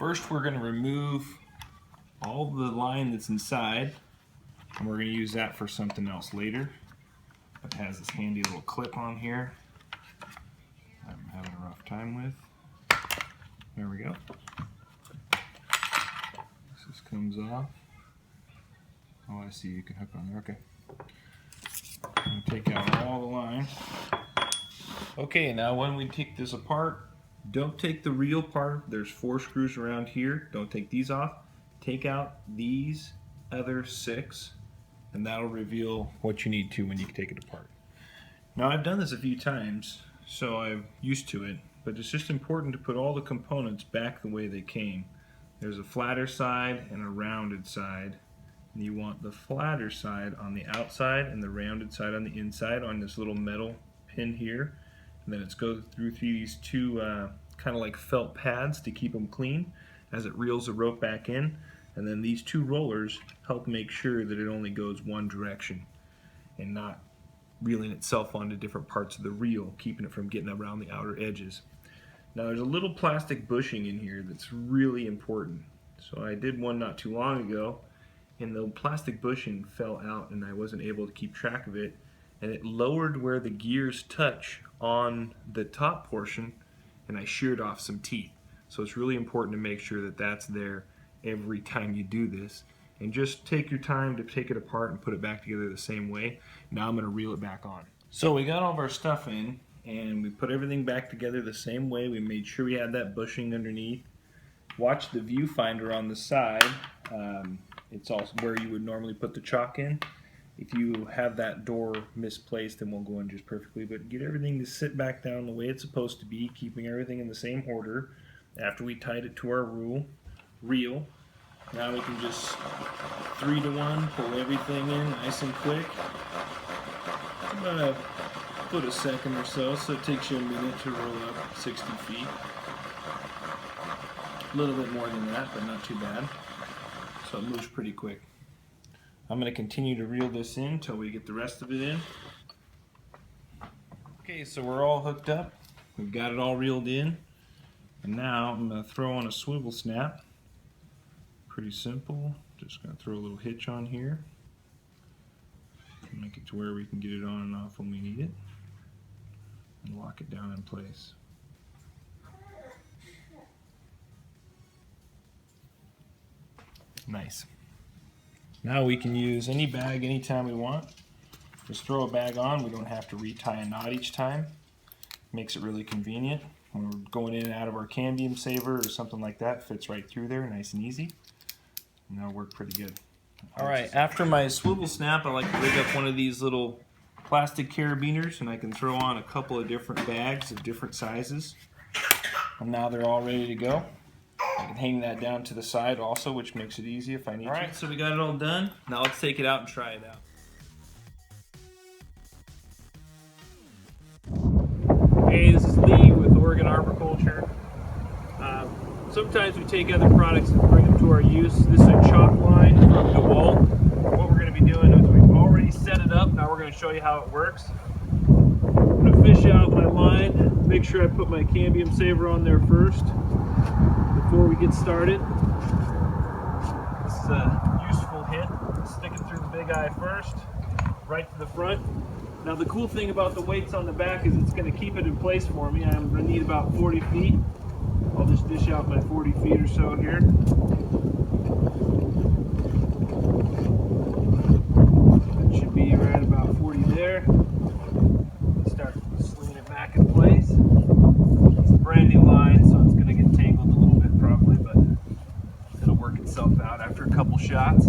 First, we're going to remove all the line that's inside, and we're going to use that for something else later. It has this handy little clip on here I'm having a rough time with. There we go. This just comes off. Oh, I see, you can hook on there. Okay. I'm going to take out all the line. Okay, now when we take this apart, don't take the reel part. There's 4 screws around here. Don't take these off. Take out these other 6, and that'll reveal what you need to when you take it apart. Now, I've done this a few times, so I'm used to it, but it's just important to put all the components back the way they came. There's a flatter side and a rounded side. And you want the flatter side on the outside and the rounded side on the inside on this little metal pin here. And then it's go through these 2 kind of like felt pads to keep them clean as it reels the rope back in. And then these 2 rollers help make sure that it only goes one direction and not reeling itself onto different parts of the reel, keeping it from getting around the outer edges. Now there's a little plastic bushing in here that's really important. So I did one not too long ago, and the plastic bushing fell out and I wasn't able to keep track of it, and it lowered where the gears touch on the top portion, and I sheared off some teeth. So it's really important to make sure that that's there every time you do this, and just take your time to take it apart and put it back together the same way. Now I'm going to reel it back on. So we got all of our stuff in and we put everything back together the same way. We made sure we had that bushing underneath. Watch the viewfinder on the side. It's also where you would normally put the chalk in. If you have that door misplaced, then won't go in just perfectly, but get everything to sit back down the way it's supposed to be, keeping everything in the same order. After we tied it to our reel, now we can just 3 to 1 pull everything in nice and quick. It's about a second or so, so it takes you a minute to roll up 60 feet. A little bit more than that, but not too bad. So it moves pretty quick. I'm going to continue to reel this in until we get the rest of it in. Okay, so we're all hooked up. We've got it all reeled in. And now I'm going to throw on a swivel snap. Pretty simple. Just going to throw a little hitch on here. Make it to where we can get it on and off when we need it. And lock it down in place. Nice. Now we can use any bag anytime we want. Just throw a bag on. We don't have to retie a knot each time. Makes it really convenient. When we're going in and out of our cambium saver or something like that, fits right through there, nice and easy. And that'll work pretty good. Alright, after my swivel snap, I like to rig up one of these little plastic carabiners, and I can throw on a couple of different bags of different sizes. And now they're all ready to go. I can hang that down to the side also, which makes it easy if I need to. Alright, so we got it all done. Now let's take it out and try it out. Hey, this is Lee with Oregon Arboriculture. Sometimes we take other products and bring them to our use. This is a chalk line from Dewalt. What we're going to be doing is we've already set it up. Now we're going to show you how it works. I'm going to fish out my line. Make sure I put my cambium saver on there first before we get started. This is a useful hit. Stick it through the big eye first, right to the front. Now the cool thing about the weights on the back is it's going to keep it in place for me. I'm going to need about 40 feet. I'll just dish out my 40 feet or so here. That should be right about 40 there. Start slinging it back in place. It's a brand new line, so it's going to get tangled a little bit probably, but it'll work itself out after a couple shots.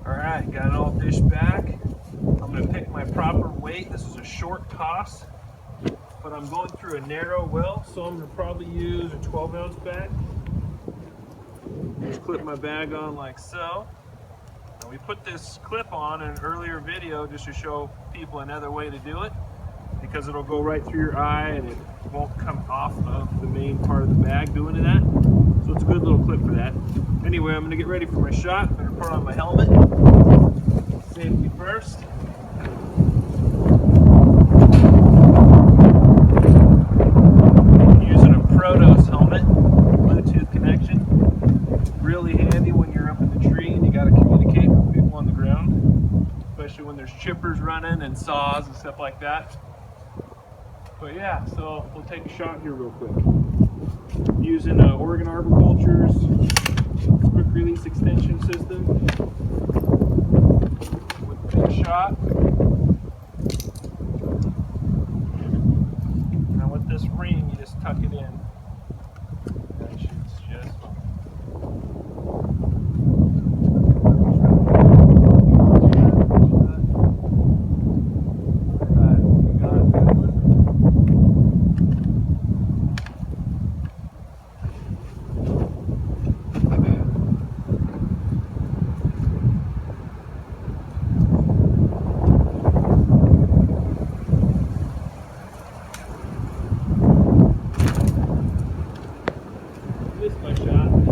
Alright, got it all dished back. I'm going to pick my proper weight. This is a short toss, but I'm going through a narrow well, so I'm going to probably use a 12-ounce bag. Just clip my bag on like so. Now we put this clip on in an earlier video just to show people another way to do it, because it'll go right through your eye and it won't come off of the main part of the bag doing that. So it's a good little clip for that. Anyway, I'm going to get ready for my shot. I'm going to put on my helmet. Safety first. Using a Protos helmet, Bluetooth connection. chippers running and saws and stuff like that. But yeah, so we'll take a shot here real quick. Using Oregon Arboriculture's quick release extension system with the big shot. Now with this ring, you just tuck it in. That shoots just fine. Missed my shot.